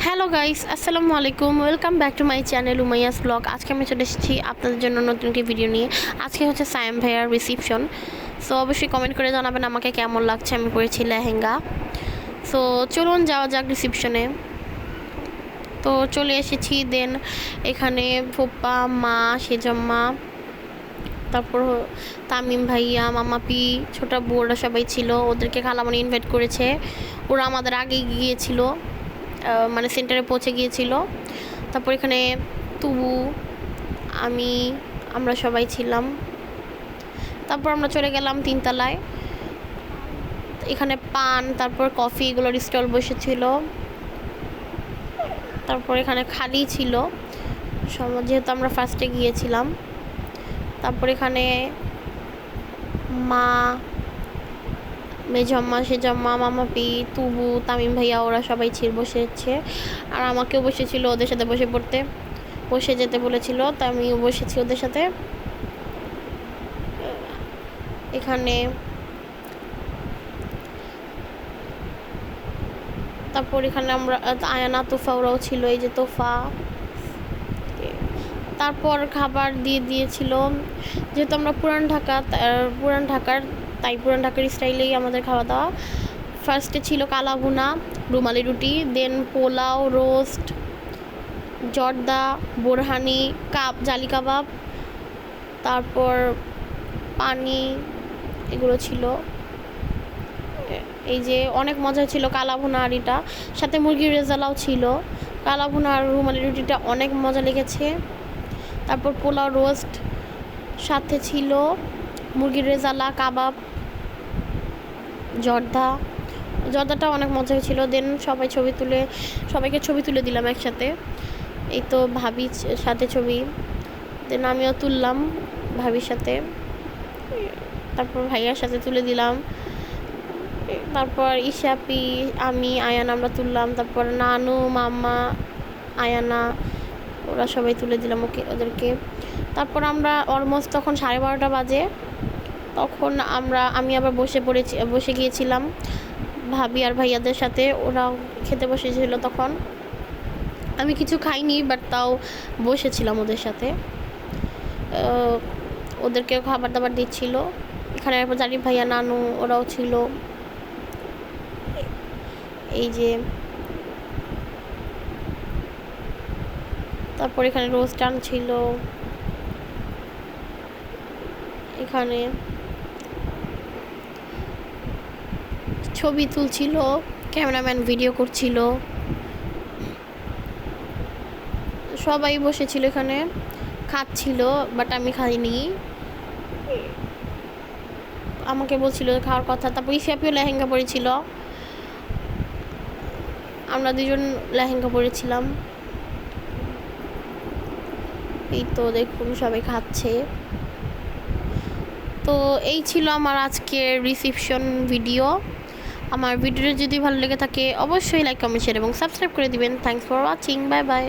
Hello guys, আসসালামু আলাইকুম। Welcome back to my channel Umaiya's vlog. আজকে আমি চলে এসেছি আপনাদের জন্য নতুন একটি ভিডিও নিয়ে। আজকে হচ্ছে সায়েম ভাইয়ার রিসিপশন। সো অবশ্যই কমেন্ট করে জানাবেন আমাকে কেমন লাগছে। আমি পরেছি লেহেঙ্গা। সো চলুন যাওয়া যাক রিসিপশনে। তো চলে এসেছি। দেন এখানে ফুপ্পা, মা, সেজম্মা, তারপর তামিম ভাইয়া, মামাপি, ছোটা বউরা সবাই ছিল। ওদেরকে খালামণি ইনভাইট করেছে। ওরা আমাদের আগে গিয়েছিল, মানে সেন্টারে পৌঁছে গিয়েছিল। তারপর এখানে তুবু, আমরা সবাই ছিলাম। তারপর আমরা চলে গেলাম তিনতলায়। এখানে পান, তারপর কফি, এগুলোর স্টল বসেছিল। তারপর এখানে খালি ছিল যেহেতু আমরা ফার্স্টে গিয়েছিলাম। তারপর এখানে মা, মেজম্মা, সেজম্মা, মামাপি, তুবু, তামিম ভাইয়া ওরা সবাই বসেছে। আর আমাকেও বসেছিল ওদের সাথে বসে যেতে বলেছিল, তা আমিও বসেছি ওদের সাথে। এখানে তারপর এখানে আমরা আয়ানা, তোফা ওরাও ছিল। এই যে তোফা। তারপর খাবার দিয়েছিল। যেহেতু আমরা পুরান ঢাকার, তাই পুরান ঢাকার স্টাইলেই আমাদের খাওয়া দাওয়া। ফার্স্টে ছিল কালা ভুনা, রুমালি রুটি, দেন পোলাও, রোস্ট, জর্দা, বোরহানি, জালি কাবাব, তারপর পানি, এগুলো ছিল। এই যে অনেক মজা ছিল কালা ভুনা আর এটা, সাথে মুরগির রেজালাও ছিল। কালা ভুনা আর রুমালি রুটিটা অনেক মজা লেগেছে। তারপর পোলাও, রোস্ট, সাথে ছিল মুরগির রেজালা, কাবাব, জর্দাটা অনেক মজা হয়েছিল। দেন সবাইকে ছবি তুলে দিলাম একসাথে। এই তো ভাবির সাথে ছবি, দেন আমিও তুললাম ভাবির সাথে। তারপর ভাইয়ার সাথে তুলে দিলাম। তারপর ইশাপি, আমি, আয়ানা আমরা তুললাম। তারপর নানু, মাম্মা, আয়ানা ওরা সবাই তুলে দিলাম ওদেরকে। তারপর আমরা অলমোস্ট তখন 12:30 বাজে। তখন আমি আবার বসে গিয়েছিলাম ভাবি আর ভাইয়াদের সাথে। ওরা খেতে বসেছিল তখন। আমি কিছু খাইনি, বাট তাও বসেছিলাম ওদের সাথে। ওদেরকেও খাবার দাবার দিচ্ছিল। এখানে এরপর জারিফ ভাইয়া, নানু ওরাও ছিল। এই যে তারপর এখানে রোস্টান ছিল। এখানে ছবি তুলছিল, ক্যামেরাম্যান ভিডিও করছিল। সবাই বসেছিল এখানে, খাচ্ছিল, বাট আমি খাইনি। আমাকে বলছিল খাওয়ার কথা। তারপর ইশাপিও লেহেঙ্গা পরেছিল, আমরা দুজন লেহেঙ্গা পরেছিলাম। এই তো দেখুন সবাই খাচ্ছে। তো এই ছিল আমার আজকের রিসিপশন ভিডিও। আমার ভিডিওটা যদি ভালো লেগে থাকে অবশ্যই লাইক, কমেন্ট, শেয়ার এবং সাবস্ক্রাইব করে দিবেন। Thanks for watching. Bye bye.